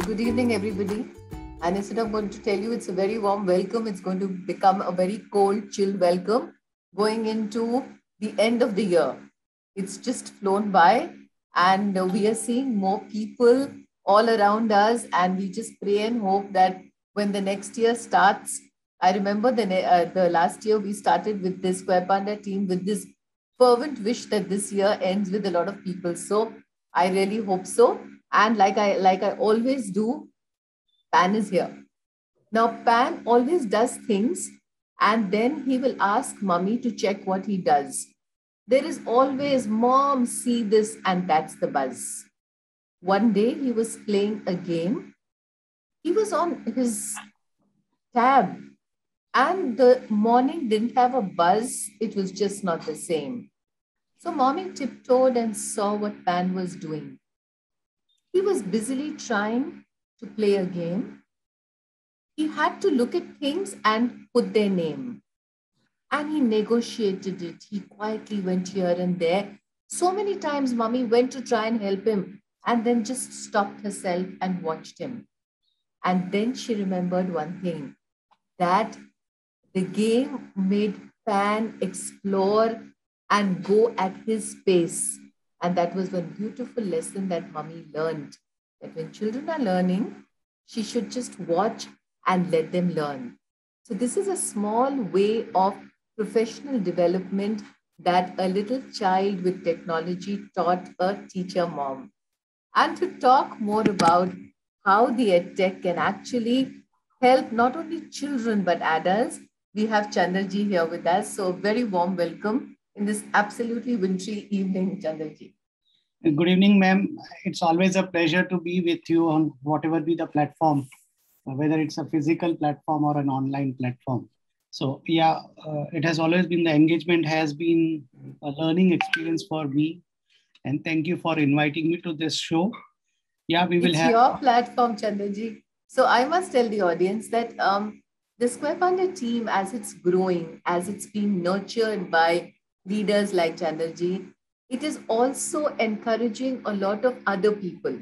Good evening, everybody. And instead of going to tell you it's a very warm welcome, it's going to become a very cold, chill welcome going into the end of the year. It's just flown by, and we are seeing more people all around us. And we just pray and hope that when the next year starts, I remember the last year we started with this Square Panda team with this fervent wish that this year ends with a lot of people. So I really hope so. And like I always do, Pan is here. Now, Pan always does things and then he will ask Mummy to check what he does. There is always, Mom, see this, and that's the buzz. One day he was playing a game. He was on his tab and the morning didn't have a buzz. It was just not the same. So Mommy tiptoed and saw what Pan was doing. He was busily trying to play a game. He had to look at things and put their name. And he negotiated it. He quietly went here and there. So many times, Mummy went to try and help him and then just stopped herself and watched him. And then she remembered one thing, that the game made Pan explore and go at his pace. And that was one beautiful lesson that Mummy learned, that when children are learning, she should just watch and let them learn. So this is a small way of professional development that a little child with technology taught a teacher mom. And to talk more about how the Edtech can actually help not only children but adults, we have Chandragi here with us. So very warm welcome in this absolutely wintry evening, Chandragi. Good evening, ma'am. It's always a pleasure to be with you on whatever be the platform, whether it's a physical platform or an online platform. So yeah, it has always been, the engagement has been a learning experience for me. And thank you for inviting me to this show. Yeah, we will it's have your platform, Chandraji. So I must tell the audience that the Square Panda team, as it's growing, as it's being nurtured by leaders like Chandraji, it is also encouraging a lot of other people.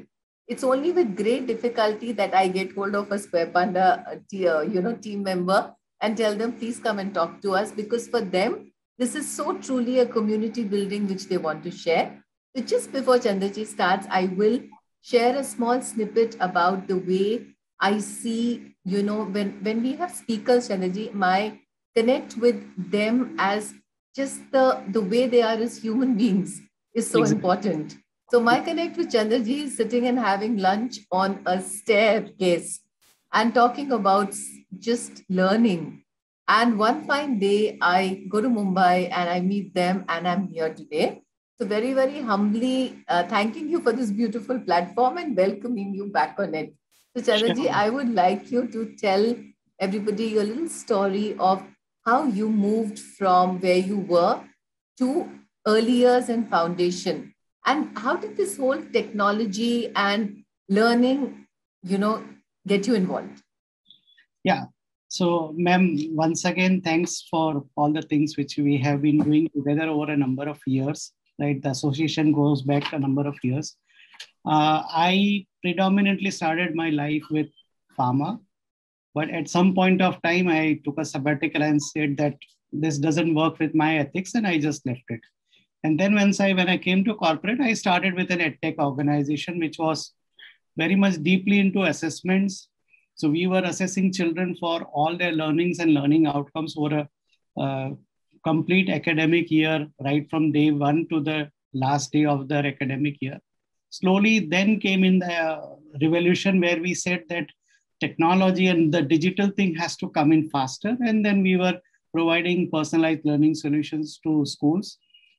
It's only with great difficulty that I get hold of a Square Panda team member and tell them, please come and talk to us, because for them, this is so truly a community building which they want to share. So just before Chandraji starts, I will share a small snippet about the way I see, when we have speakers, Chandraji, my connect with them as just the way they are as human beings is so important. So my connect with Chandraji is sitting and having lunch on a staircase and talking about just learning. And one fine day, I go to Mumbai and I meet them, and I'm here today. So very, very humbly thanking you for this beautiful platform and welcoming you back on it. So Chandraji, I would like you to tell everybody your little story of how you moved from where you were to early years and foundation. And how did this whole technology and learning, get you involved? Yeah. So, ma'am, once again, thanks for all the things which we have been doing together over a number of years. Right, the association goes back a number of years. I predominantly started my life with pharma, but at some point of time, I took a sabbatical and said that this doesn't work with my ethics, and I just left it. And then when I came to corporate, I started with an Edtech organization, which was very much deeply into assessments. So we were assessing children for all their learnings and learning outcomes over a complete academic year, right from day one to the last day of their academic year. Slowly then came in the revolution where we said that technology and the digital thing has to come in faster. And then we were providing personalized learning solutions to schools.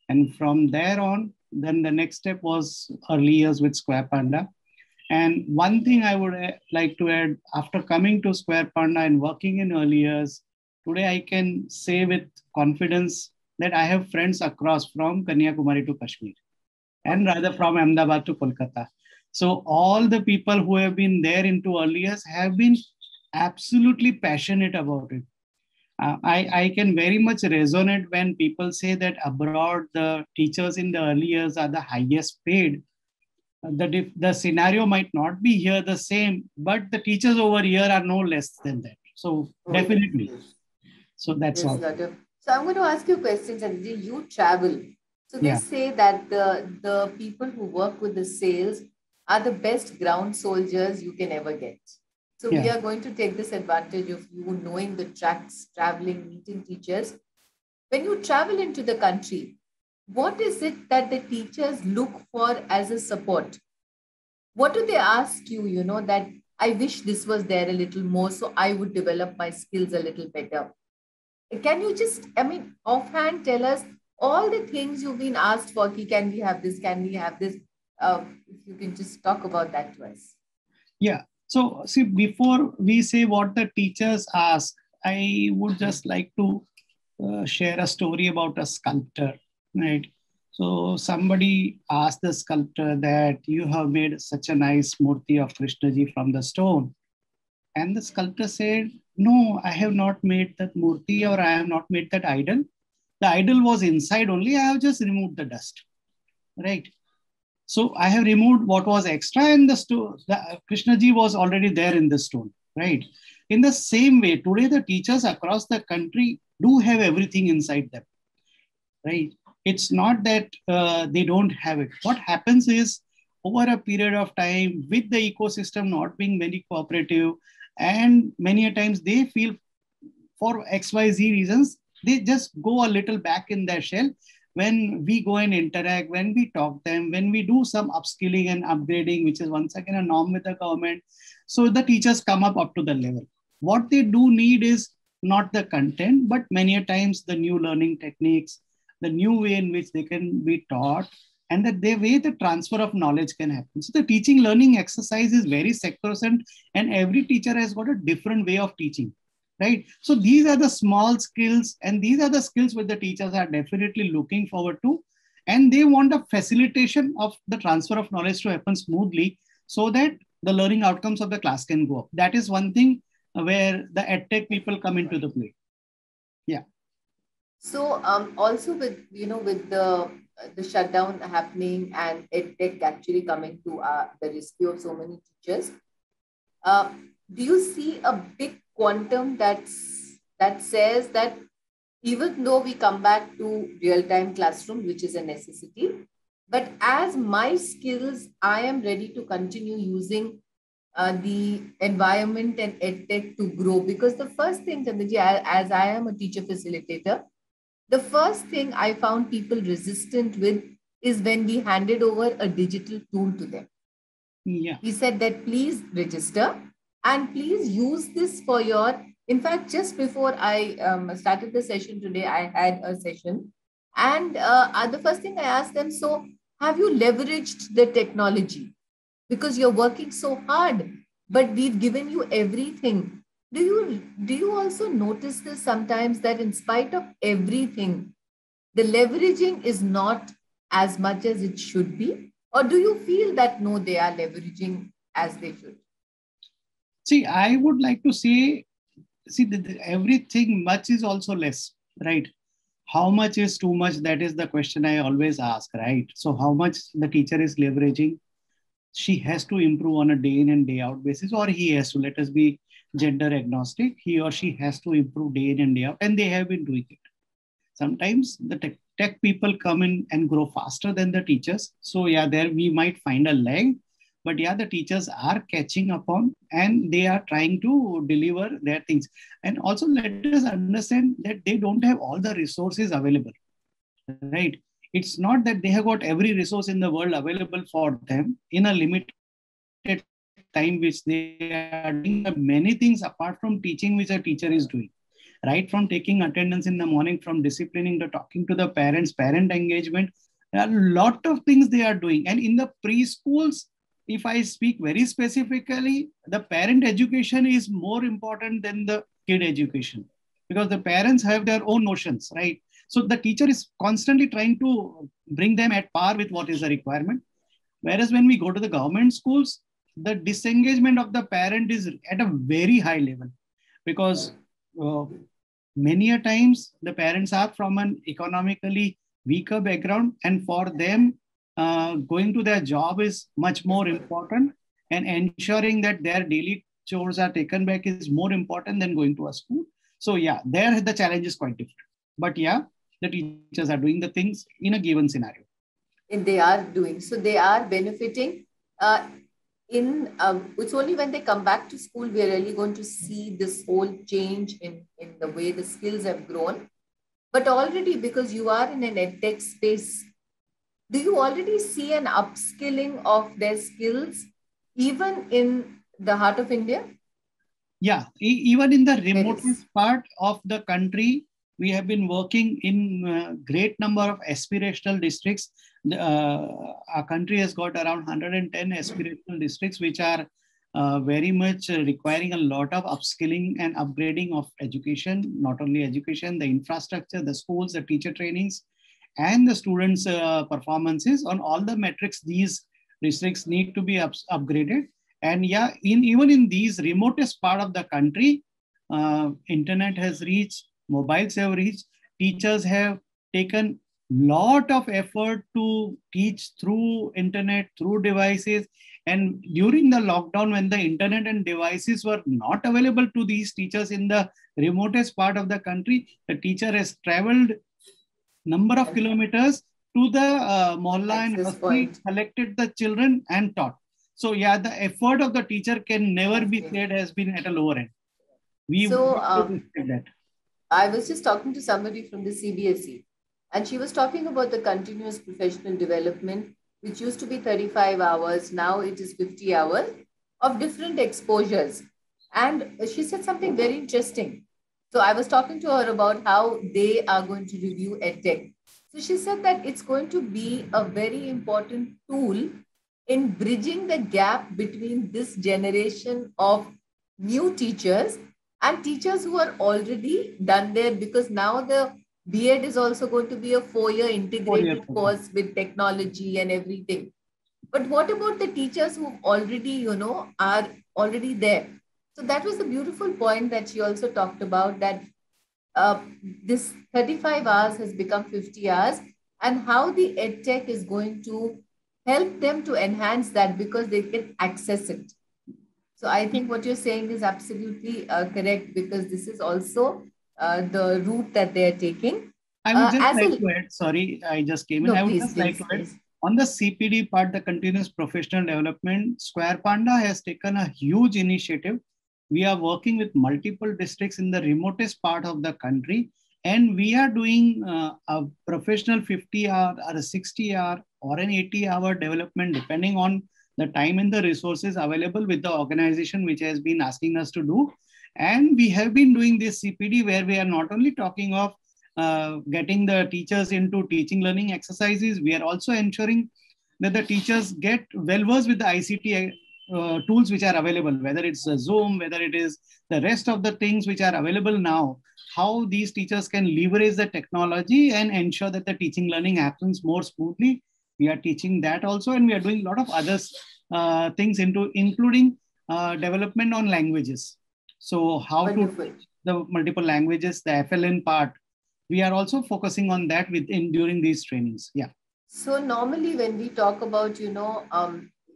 And from there on, then the next step was early years with Square Panda. And one thing I would like to add, after coming to Square Panda and working in early years, today I can say with confidence that I have friends across from Kanyakumari to Kashmir, and rather from Ahmedabad to Kolkata. So all the people who have been there into early years have been absolutely passionate about it. I can very much resonate when people say that abroad, the teachers in the early years are the highest paid. The scenario might not be here the same, but the teachers over here are no less than that. So definitely. Yes. So that's Yes, all. Nadu. So I'm going to ask you questions, and you travel. So they Yeah. say that the people who work with the sales are the best ground soldiers you can ever get. So we Yeah. are going to take this advantage of you knowing the tracks, traveling, meeting teachers. When you travel into the country, what is it that the teachers look for as a support? What do they ask you, that I wish this was there a little more so I would develop my skills a little better? Can you just, offhand tell us all the things you've been asked for? Can we have this? Can we have this? If you can just talk about that to us. Yeah. So see, before we say what the teachers ask, I would just like to share a story about a sculptor, right? So somebody asked the sculptor that you have made such a nice murti of Krishnaji from the stone. And the sculptor said, no, I have not made that murti or I have not made that idol. The idol was inside only. I have just removed the dust, right? So I have removed what was extra, and the Krishnaji was already there in the stone, right? In the same way, today the teachers across the country do have everything inside them, right? It's not that they don't have it. What happens is over a period of time, with the ecosystem not being very cooperative, and many a times they feel for XYZ reasons, they just go a little back in their shell. When we go and interact, when we talk them, when we do some upskilling and upgrading, which is once again a norm with the government, so the teachers come up to the level. What they do need is not the content, but many a times the new learning techniques, the new way in which they can be taught, and that the way the transfer of knowledge can happen. So the teaching learning exercise is very sector-cent, and every teacher has got a different way of teaching, right? So these are the small skills, and these are the skills which the teachers are definitely looking forward to, and they want a facilitation of the transfer of knowledge to happen smoothly, so that the learning outcomes of the class can go up. That is one thing where the edtech people come into the play. Yeah. So also with with the shutdown happening and EdTech actually coming to the rescue of so many teachers, uh, do you see a big quantum that says that even though we come back to real-time classroom, which is a necessity, but as my skills, I am ready to continue using the environment and EdTech to grow? Because the first thing, Chandraji, as I am a teacher facilitator, the first thing I found people resistant with is when we handed over a digital tool to them. Yeah. He said that please register and please use this for your. In fact, just before I started the session today, I had a session. And the first thing I asked them, so have you leveraged the technology? Because you're working so hard, but we've given you everything. Do you also notice this sometimes, that in spite of everything, the leveraging is not as much as it should be? Or do you feel that no, they are leveraging as they should? See, I would like to say, see, everything much is also less, right? How much is too much? That is the question I always ask, right? So how much the teacher is leveraging, she has to improve on a day in and day out basis, or he has to, let us be gender agnostic, he or she has to improve day in and day out, and they have been doing it. Sometimes the tech people come in and grow faster than the teachers. So yeah, there we might find a lag, but yeah, the teachers are catching up on, and they are trying to deliver their things. And also let us understand that they don't have all the resources available, right? It's not that they have got every resource in the world available for them in a limited time which they are doing. There are many things apart from teaching which a teacher is doing, right? From taking attendance in the morning, from disciplining, to talking to the parents, parent engagement. There are a lot of things they are doing. And in the preschools, if I speak very specifically, the parent education is more important than the kid education, because the parents have their own notions, right? So the teacher is constantly trying to bring them at par with what is the requirement. Whereas when we go to the government schools, the disengagement of the parent is at a very high level, because uh, many a times the parents are from an economically weaker background, and for them going to their job is much more important, and ensuring that their daily chores are taken back is more important than going to a school. So yeah, there the challenge is quite different. But yeah, the teachers are doing the things in a given scenario. And they are doing. So they are benefiting. It's only when they come back to school we are really going to see this whole change in the way the skills have grown. But already, because you are in an edtech space, do you already see an upskilling of their skills even in the heart of India? Yeah, even in the There is. remotest part of the country, we have been working in a great number of aspirational districts. Our country has got around 110 aspirational districts, which are very much requiring a lot of upskilling and upgrading of education, not only education, the infrastructure, the schools, the teacher trainings, and the students' performances on all the metrics. These districts need to be upgraded. And yeah, even in these remotest part of the country, internet has reached, mobiles have reached, teachers have taken lot of effort to teach through internet, through devices. And during the lockdown, when the internet and devices were not available to these teachers in the remotest part of the country, the teacher has traveled number of kilometers to the mohalla and Access basti, point. collected the children and taught. So yeah, the effort of the teacher can never be Okay. said has been at a lower end. So We should respect that. I was just talking to somebody from the CBSE, and she was talking about the continuous professional development, which used to be 35 hours, now it is 50 hours of different exposures. And she said something very interesting. So I was talking to her about how they are going to review EdTech. So she said that it's going to be a very important tool in bridging the gap between this generation of new teachers and teachers who are already done there, because now the B.Ed is also going to be a 4-year 4 year integrated program. course with technology and everything. But what about the teachers who already, are already there? So that was a beautiful point that she also talked about, that uh, this 35 hours has become 50 hours, and how the EdTech is going to help them to enhance that because they can access it. So I think what you're saying is absolutely correct, because this is also the route that they are taking. I would just As like a to add, sorry, I just came in. No, I would please, just like please, to add please. on the CPD part, the continuous professional development, Square Panda has taken a huge initiative. We are working with multiple districts in the remotest part of the country, and we are doing a professional 50-hour or a 60-hour or an 80-hour development, depending on the time and the resources available with the organization which has been asking us to do. And we have been doing this CPD where we are not only talking of getting the teachers into teaching learning exercises, we are also ensuring that the teachers get well versed with the ICT tools which are available, whether it's Zoom, whether it is the rest of the things which are available now, how these teachers can leverage the technology and ensure that the teaching learning happens more smoothly. We are teaching that also, and we are doing a lot of other things into including development on languages. So how to Wonderful. teach the multiple languages, the FLN part, we are also focusing on that within during these trainings. Yeah. So normally when we talk about,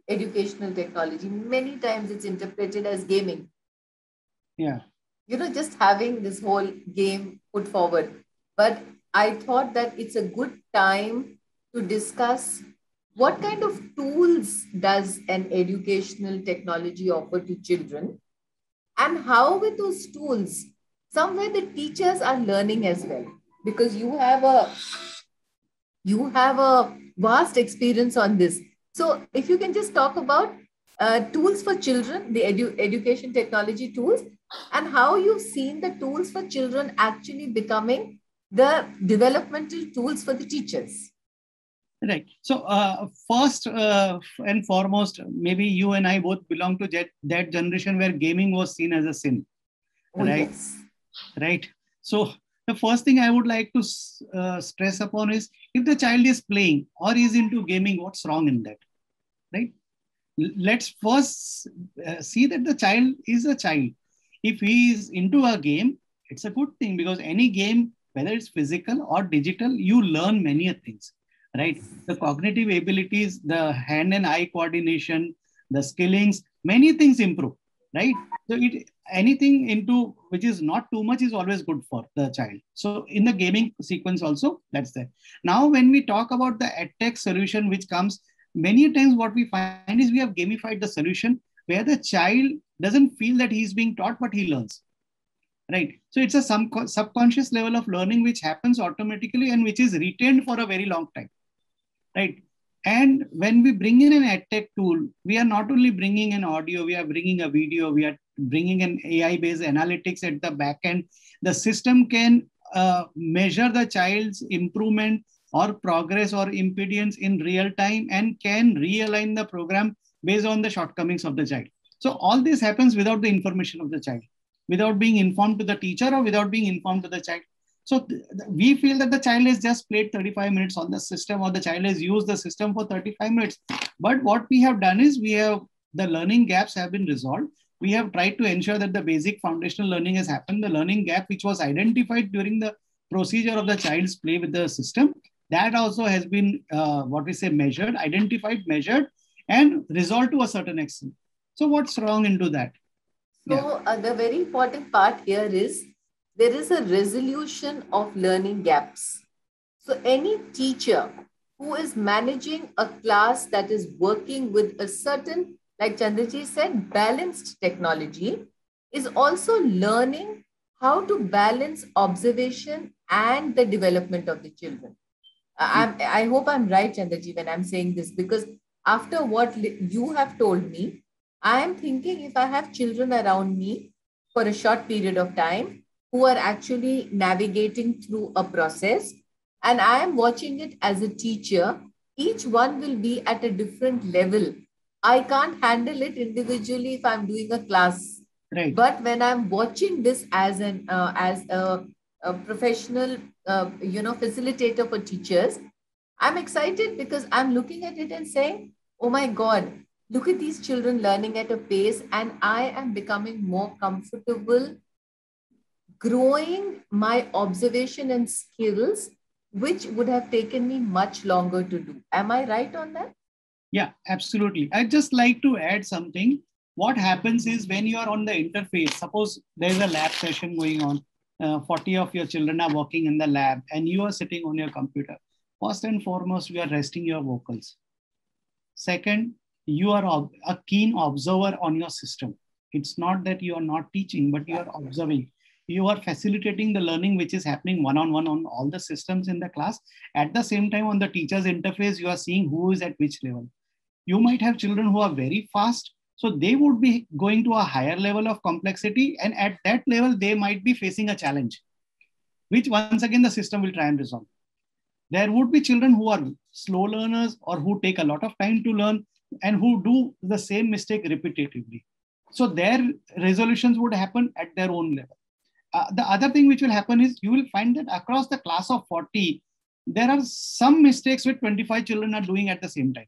educational technology, many times it's interpreted as gaming. Yeah. Just having this whole game put forward. But I thought that it's a good time to discuss what kind of tools does an educational technology offer to children, and how with those tools, somewhere the teachers are learning as well, because you have a vast experience on this. So if you can just talk about tools for children, the education technology tools, and how you've seen the tools for children actually becoming the developmental tools for the teachers. Right. So first and foremost, maybe you and I both belong to that generation where gaming was seen as a sin. Oh, Right. yes. Right. So the first thing I would like to stress upon is, if the child is playing or is into gaming, what's wrong in that? Right. Let's first see that the child is a child. If he is into a game, it's a good thing, because any game, whether it's physical or digital, you learn many things. right? The cognitive abilities, the hand and eye coordination, the skillings, many things improve, right? So anything into which is not too much is always good for the child. So in the gaming sequence also, that's there. Now, when we talk about the edtech solution which comes, many times what we find is we have gamified the solution where the child doesn't feel that he's being taught, but he learns, right? So it's a subconscious level of learning which happens automatically and which is retained for a very long time, right? And when we bring in an edtech tool, we are not only bringing an audio, we are bringing a video, we are bringing an AI based analytics at the back end. The system can measure the child's improvement or progress or impedance in real time and can realign the program based on the shortcomings of the child. So all this happens without the information of the child, without being informed to the teacher or without being informed to the child. So we feel that the child has just played 35 minutes on the system or the child has used the system for 35 minutes. But what we have done is the learning gaps have been resolved. We have tried to ensure that the basic foundational learning has happened. The learning gap which was identified during the procedure of the child's play with the system, that also has been measured, identified, measured, and resolved to a certain extent. So what's wrong into that? So the very important part here is there is a resolution of learning gaps. So any teacher who is managing a class that is working with a certain, like Chandraji said, balanced technology, is also learning how to balance observation and the development of the children. I hope I'm right, Chandraji, when I'm saying this, because after what you have told me, I am thinking if I have children around me for a short period of time who are actually navigating through a process, and I am watching it as a teacher, each one will be at a different level. I can't handle it individually if I'm doing a class. Right. But when I'm watching this as a professional, facilitator for teachers, I'm excited because I'm looking at it and saying, oh my God, look at these children learning at a pace, and I am becoming more comfortable growing my observation and skills, which would have taken me much longer to do. Am I right on that? Yeah, absolutely. I'd just like to add something. What happens is when you are on the interface, suppose there's a lab session going on, 40 of your children are working in the lab and you are sitting on your computer. First and foremost, we are resting your vocals. Second, you are a keen observer on your system. It's not that you are not teaching, but you are observing. You are facilitating the learning which is happening one-on-one on all the systems in the class. At the same time, on the teacher's interface, you are seeing who is at which level. You might have children who are very fast, so they would be going to a higher level of complexity, and at that level, they might be facing a challenge, which once again the system will try and resolve. There would be children who are slow learners or who take a lot of time to learn and who do the same mistake repetitively. So their resolutions would happen at their own level. The other thing which will happen is you will find that across the class of 40, there are some mistakes which 25 children are doing at the same time.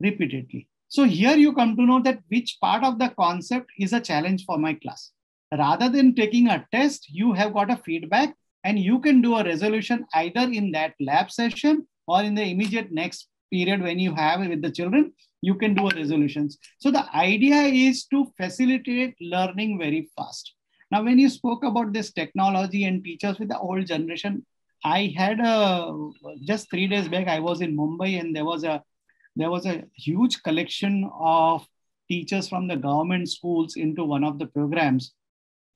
Repeatedly. So here you come to know that which part of the concept is a challenge for my class. Rather than taking a test, you have got a feedback and you can do a resolution either in that lab session or in the immediate next period when you have with the children, you can do a resolutions. So the idea is to facilitate learning very fast. Now, when you spoke about this technology and teachers with the old generation, I had just 3 days back, I was in Mumbai and there was a huge collection of teachers from the government schools into one of the programs.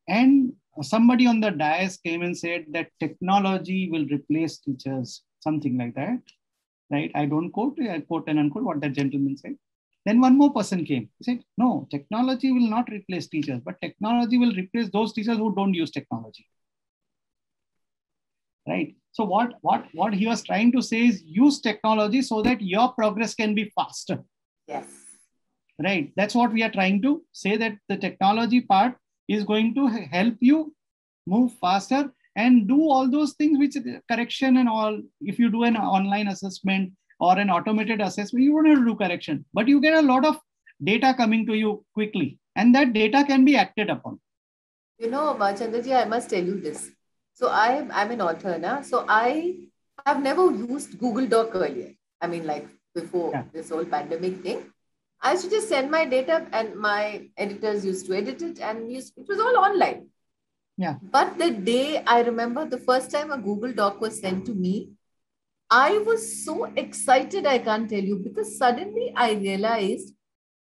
And somebody on the dais came and said that technology will replace teachers, something like that, right? I don't quote, I quote and unquote what that gentleman said. Then one more person came. He said, no, technology will not replace teachers, but technology will replace those teachers who don't use technology. Right? So what he was trying to say is use technology so that your progress can be faster. Yes. Right? That's what we are trying to say, that the technology part is going to help you move faster and do all those things which correction and all. If you do an online assessment or an automated assessment, you don't have to do correction, but you get a lot of data coming to you quickly and that data can be acted upon. You know, Chandraji, I must tell you this. So I'm an author now. So I I've never used Google Doc earlier. I mean, like before Yeah. this whole pandemic thing, I used to just send my data and my editors used to edit it and it was all online. Yeah. But the day I remember the first time a Google Doc was sent to me, I was so excited, I can't tell you, because suddenly I realized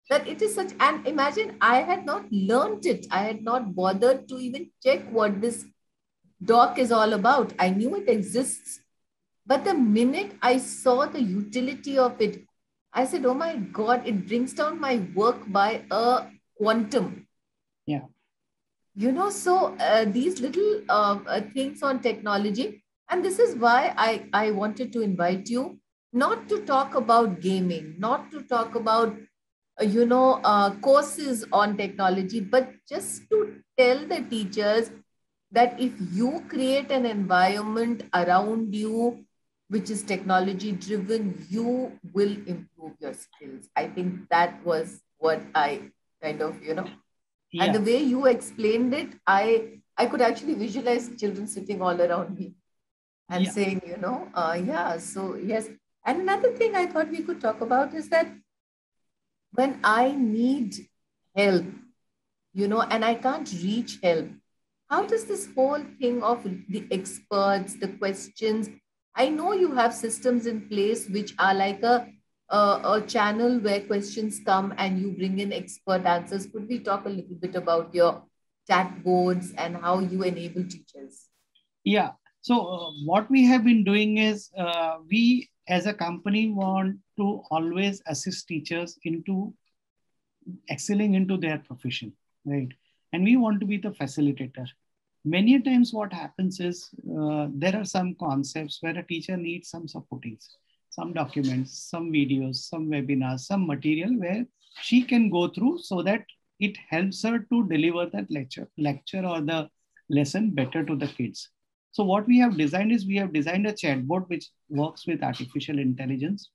that it is such, and imagine I had not learned it. I had not bothered to even check what this doc is all about. I knew it exists. But the minute I saw the utility of it, I said, oh my God, it brings down my work by a quantum. Yeah. So these little things on technology, and this is why I wanted to invite you, not to talk about gaming, not to talk about courses on technology, but just to tell the teachers that if you create an environment around you which is technology driven, you will improve your skills. I think that was what I kind of, and the Yeah. way you explained it, I could actually visualize children sitting all around me and Yeah. saying, yeah, so yes. And another thing I thought we could talk about is that when I need help, and I can't reach help, how does this whole thing of the experts, the questions, I know you have systems in place which are like a channel where questions come and you bring in expert answers. Could we talk a little bit about your chat boards and how you enable teachers? Yeah. So what we have been doing is we as a company want to always assist teachers into excelling into their profession, right? And we want to be the facilitator. Many times what happens is there are some concepts where a teacher needs some supportings, some documents, some videos, some webinars, some material where she can go through so that it helps her to deliver that lecture or the lesson better to the kids. So what we have designed is we have designed a chatbot which works with artificial intelligence.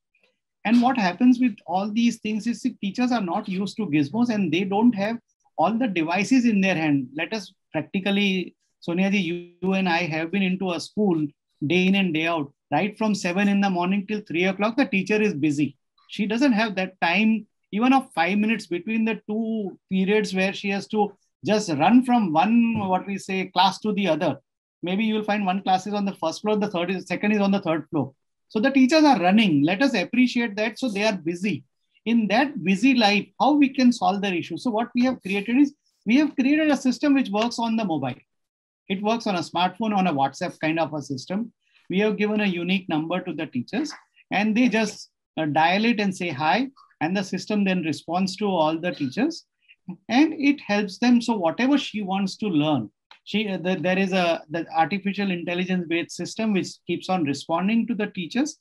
And what happens with all these things is the teachers are not used to gizmos and they don't have all the devices in their hand. Let us practically, Sonia ji, you and I have been into a school day in and day out. Right from 7 in the morning till 3 o'clock, the teacher is busy. She doesn't have that time, even of 5 minutes between the two periods where she has to just run from one, what we say, class to the other. Maybe you will find one class is on the first floor, second is on the third floor. So the teachers are running. Let us appreciate that. So they are busy. In that busy life, how we can solve their issue? So what we have created is we have created a system which works on the mobile. It works on a smartphone, on a WhatsApp kind of a system. We have given a unique number to the teachers and they just dial it and say hi. And the system then responds to all the teachers and it helps them. So whatever she wants to learn, there is the artificial intelligence based system which keeps on responding to the teachers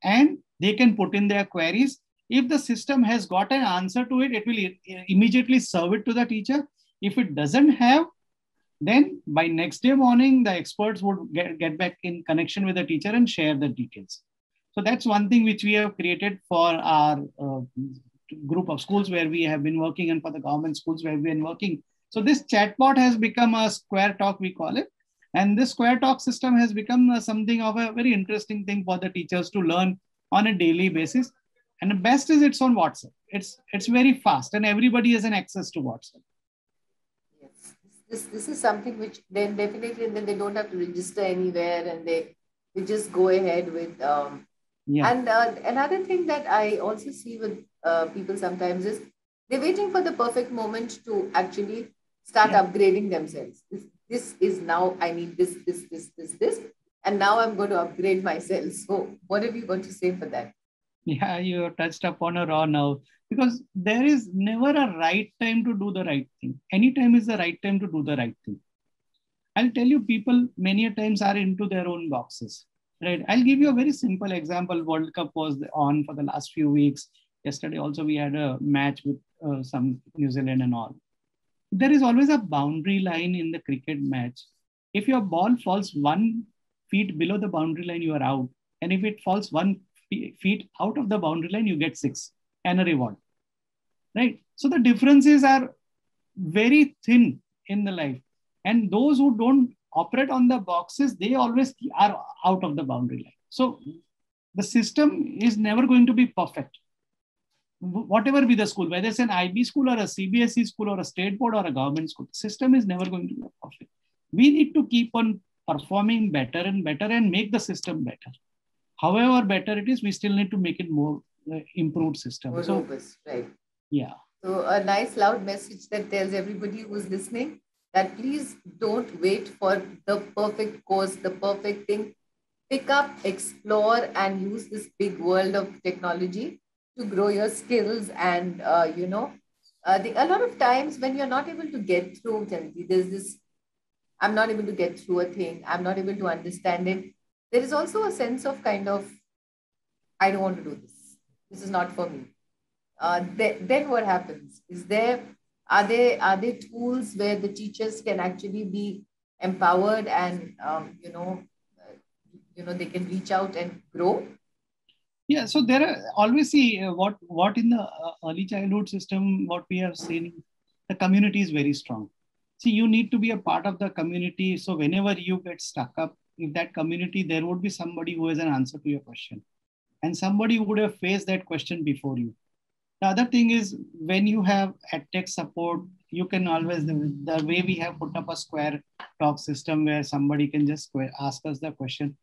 and they can put in their queries. If the system has got an answer to it, it will immediately serve it to the teacher. If it doesn't have, then by next day morning, the experts would get back in connection with the teacher and share the details. So that's one thing which we have created for our group of schools where we have been working and for the government schools where we've been working. So this chatbot has become a Square Talk, we call it. And this Square Talk system has become something of a very interesting thing for the teachers to learn on a daily basis. And the best is it's on WhatsApp. It's very fast and everybody has an access to WhatsApp. Yes, this is something which then definitely, and then they don't have to register anywhere and they just go ahead with. Yeah. And another thing that I also see with people sometimes is they're waiting for the perfect moment to actually start upgrading themselves. This is now, I need this, and now I'm going to upgrade myself. So, what have you got to say for that? Yeah, you touched upon a raw nerve because there is never a right time to do the right thing. Any time is the right time to do the right thing. I'll tell you, people many times are into their own boxes, right? I'll give you a very simple example. World Cup was on for the last few weeks. Yesterday also we had a match with some New Zealand and all. There is always a boundary line in the cricket match. If your ball falls 1 feet below the boundary line, you are out. And if it falls 1 feet out of the boundary line, you get 6 and a reward, right? So the differences are very thin in the life. And those who don't operate on the boxes, they always are out of the boundary line. So the system is never going to be perfect. Whatever be the school, whether it's an IB school or a CBSE school or a state board or a government school, system is never going to be perfect. We need to keep on performing better and make the system better. However better it is, we still need to make it more improved system. More robust, right? Yeah. So a nice loud message that tells everybody who's listening that please don't wait for the perfect course, the perfect thing. Pick up, explore, and use this big world of technology to grow your skills. And, a lot of times when you're not able to get through, Chandragi, there's this, I'm not able to get through a thing, I'm not able to understand it. There is also a sense of kind of, I don't want to do this. This is not for me. Then what happens? Are there tools where the teachers can actually be empowered and they can reach out and grow? Yeah, so there are always see what in the early childhood system, what we have seen, the community is very strong. See, you need to be a part of the community. So whenever you get stuck up in that community, there would be somebody who has an answer to your question, and somebody who would have faced that question before you. The other thing is when you have Edtech support, you can always, the way we have put up a Square Talk system where somebody can just ask us the question.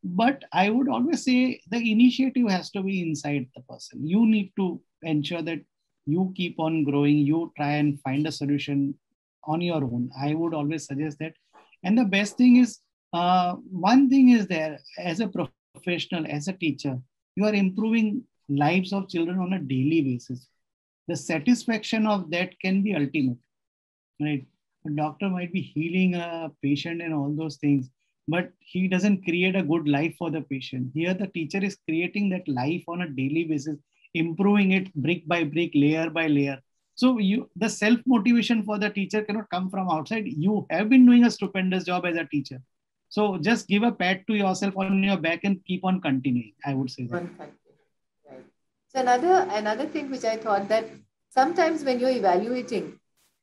But I would always say the initiative has to be inside the person. You need to ensure that you keep on growing, you try and find a solution on your own. I would always suggest that. And the best thing is, one thing is there, as a professional, as a teacher, you are improving lives of children on a daily basis. The satisfaction of that can be ultimate, right? A doctor might be healing a patient and all those things, but he doesn't create a good life for the patient. Here, the teacher is creating that life on a daily basis, improving it brick by brick, layer by layer. So the self-motivation for the teacher cannot come from outside. You have been doing a stupendous job as a teacher. So just give a pat to yourself on your back and keep on continuing, I would say that. Right. So another thing which I thought that sometimes when you're evaluating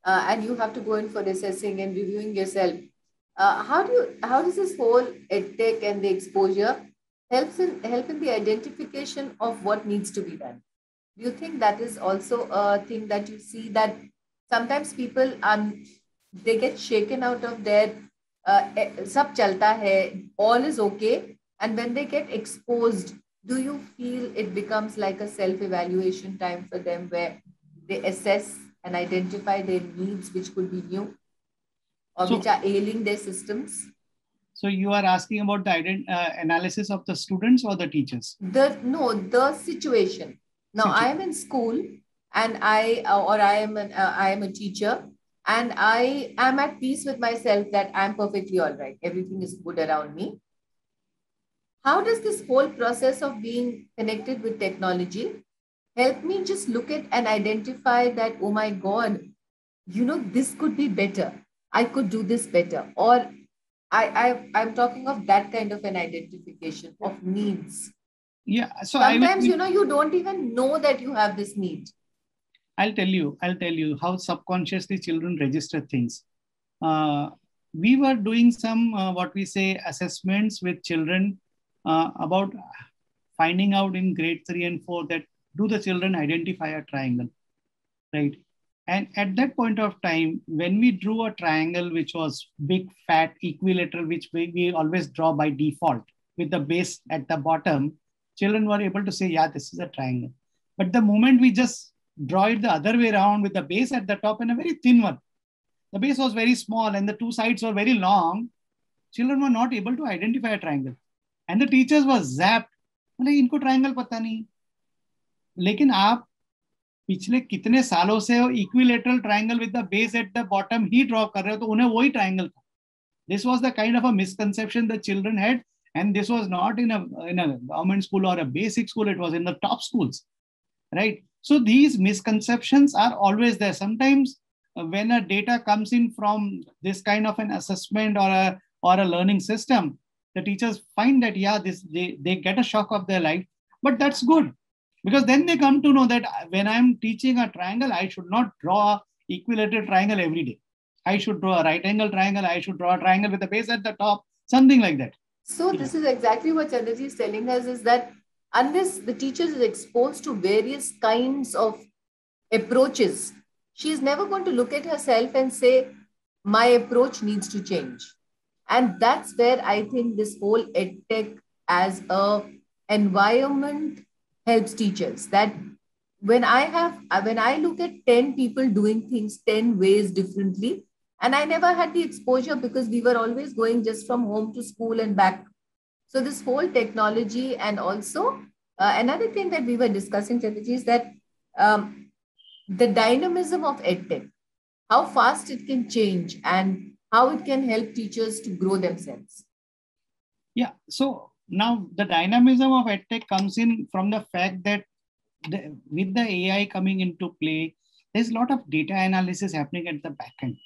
and you have to go in for assessing and reviewing yourself, how does this whole edtech and the exposure help in the identification of what needs to be done? Do you think that is also a thing that you see that sometimes people they get shaken out of their sab chalta hai, all is okay, and when they get exposed, do you feel it becomes like a self-evaluation time for them where they assess and identify their needs which could be new or which are ailing their systems? So you are asking about the analysis of the students or the teachers? The situation. Now I am in school and I am a teacher and I am at peace with myself that I'm perfectly all right. Everything is good around me. How does this whole process of being connected with technology help me just look at and identify that, oh my God, this could be better. I could do this better. Or I'm talking of that kind of an identification of needs. Yeah. So sometimes, you don't even know that you have this need. I'll tell you how subconsciously children register things. We were doing some, what we say, assessments with children about finding out in grade 3 and 4 that do the children identify a triangle, right? And at that point of time, when we drew a triangle, which was big, fat, equilateral, which we always draw by default with the base at the bottom, children were able to say, yeah, this is a triangle. But the moment we just draw it the other way around with the base at the top and a very thin one, the base was very small and the two sides were very long, children were not able to identify a triangle. And the teachers were zapped. बोले इनको triangle पता नहीं, लेकिन आप पिछले कितने सालों से equilateral triangle with the base at the bottom he draw कर रहे हो, तो उन्हें वही ट्रायंगल था. This was the kind of a misconception the children had, and this was not in a government school or a basic school. It was in the top schools, right? So these misconceptions are always there. Sometimes when a data comes in from this kind of an assessment or a learning system, the teachers find that, yeah, they get a shock of their life, but that's good, because then they come to know that when I'm teaching a triangle, I should not draw equilateral triangle every day. I should draw a right angle triangle. I should draw a triangle with a base at the top, something like that. So this is exactly what Chandraji is telling us, is that unless the teacher is exposed to various kinds of approaches, she is never going to look at herself and say, my approach needs to change. And that's where I think this whole edtech as a environment helps teachers. That when I look at 10 people doing things 10 ways differently, and I never had the exposure because we were always going just from home to school and back. So this whole technology, and also another thing that we were discussing, Chandraji, is that um, the dynamism of edtech, how fast it can change and how it can help teachers to grow themselves. Yeah. So now the dynamism of edtech comes in from the fact that with the AI coming into play, there's a lot of data analysis happening at the back end,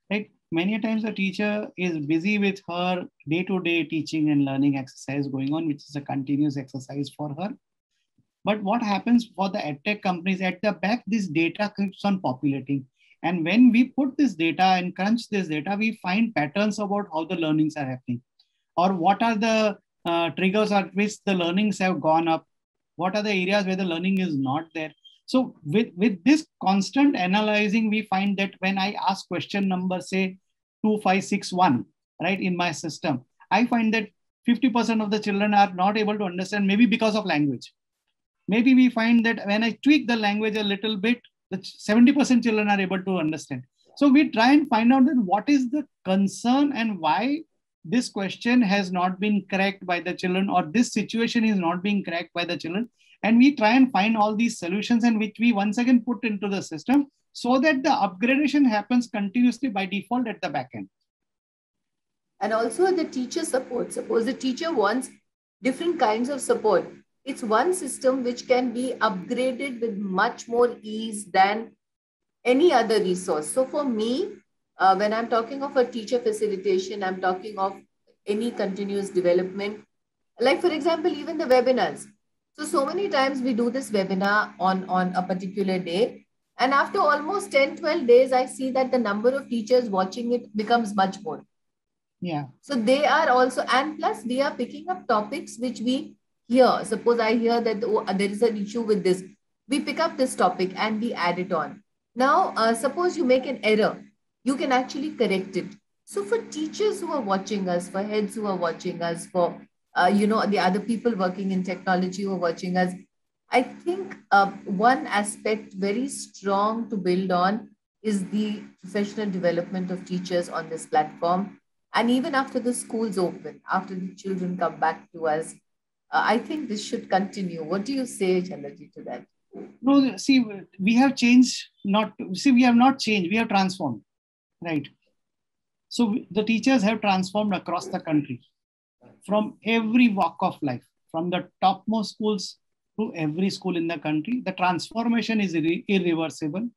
right? Many times the teacher is busy with her day-to-day teaching and learning exercise going on, which is a continuous exercise for her. But what happens for the edtech companies at the back, this data keeps on populating. And when we put this data and crunch this data, we find patterns about how the learnings are happening, or what are the triggers at which the learnings have gone up, what are the areas where the learning is not there. So with this constant analyzing, we find that when I ask question number, say 2561, right, in my system, I find that 50% of the children are not able to understand, maybe because of language. Maybe we find that when I tweak the language a little bit, the 70% children are able to understand. So we try and find out that what is the concern and why this question has not been cracked by the children, or this situation is not being cracked by the children. And we try and find all these solutions, and which we once again put into the system so that the upgradation happens continuously by default at the back end. And also the teacher support. Suppose the teacher wants different kinds of support. It's one system which can be upgraded with much more ease than any other resource. So for me, when I'm talking of a teacher facilitation, I'm talking of any continuous development. Like, for example, even the webinars. So many times we do this webinar on a particular day. And after almost 10, 12 days, I see that the number of teachers watching it becomes much more. Yeah. So they are also, and plus we are picking up topics which we hear. Suppose I hear that there is an issue with this. We pick up this topic and we add it on. Now, suppose you make an error, you can actually correct it. So for teachers who are watching us, for heads who are watching us, for the other people working in technology who are watching us, I think one aspect very strong to build on is the professional development of teachers on this platform. And even after the schools open, after the children come back to us, I think this should continue. What do you say, Chandraji, to that? No, see, we have changed, we have not changed, we have transformed, right? So the teachers have transformed across the country from every walk of life, from the topmost schools to every school in the country. The transformation is irreversible.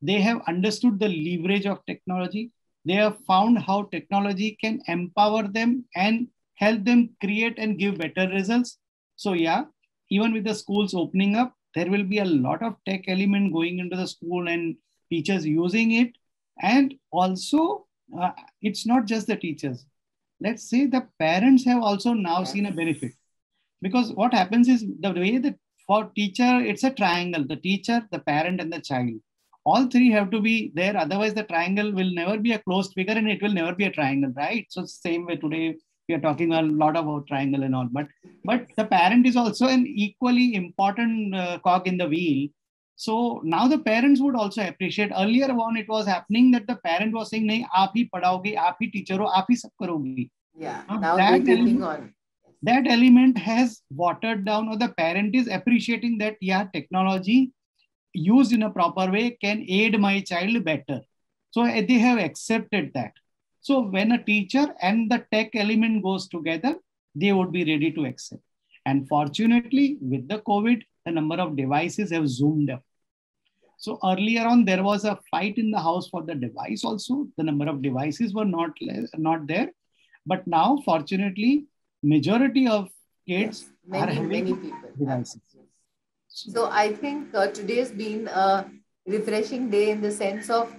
They have understood the leverage of technology. They have found how technology can empower them and help them create and give better results. So yeah, even with the schools opening up, there will be a lot of tech element going into the school and teachers using it. And also, it's not just the teachers. Let's say the parents have also now seen a benefit. Because what happens is, the way that for teacher, it's a triangle, the teacher, the parent, and the child. All three have to be there. Otherwise, the triangle will never be a closed figure and it will never be a triangle, right? So same way today, we are talking a lot about triangle and all. But the parent is also an equally important cog in the wheel. So now the parents would also appreciate. Earlier on, it was happening that the parent was saying, "Nahi, aap hi padhaoge, aap hi teacher ho, aap hi sab karogi." Yeah, now they're taking on. That element has watered down, or the parent is appreciating that, yeah, technology used in a proper way can aid my child better. So they have accepted that. So when a teacher and the tech element goes together, they would be ready to accept. And fortunately, with the COVID, the number of devices have zoomed up. So earlier on, there was a fight in the house for the device also. The number of devices were not there. But now, fortunately, majority of kids are having many people devices. So I think today has been a refreshing day in the sense of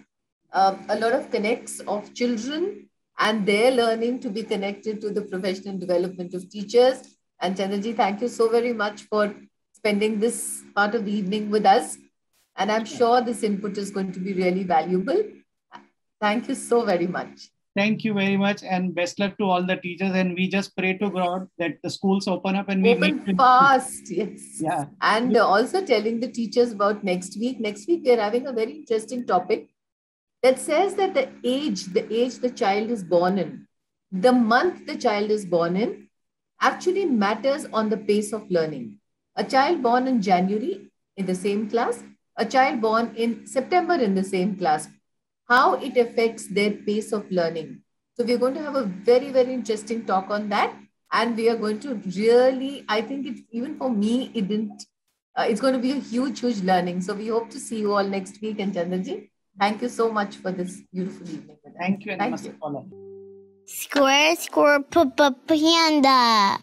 a lot of connects of children and their learning to be connected to the professional development of teachers. And Chandraji, thank you so very much for spending this part of the evening with us. And I'm sure this input is going to be really valuable. Thank you so very much. Thank you very much, and best luck to all the teachers. And we just pray to God that the schools open up and we open fast. Yes. Yeah. And also telling the teachers about next week. Next week, we're having a very interesting topic that says that the age the child is born in, the month the child is born in, actually matters on the pace of learning. A child born in January in the same class, a child born in September in the same class, how it affects their pace of learning. So we're going to have a very, very interesting talk on that. And we are going to really, I think it, even for me, it's going to be a huge, huge learning. So we hope to see you all next week. And Chandraji, thank you so much for this beautiful evening. Thank you. And thank you. Square Panda.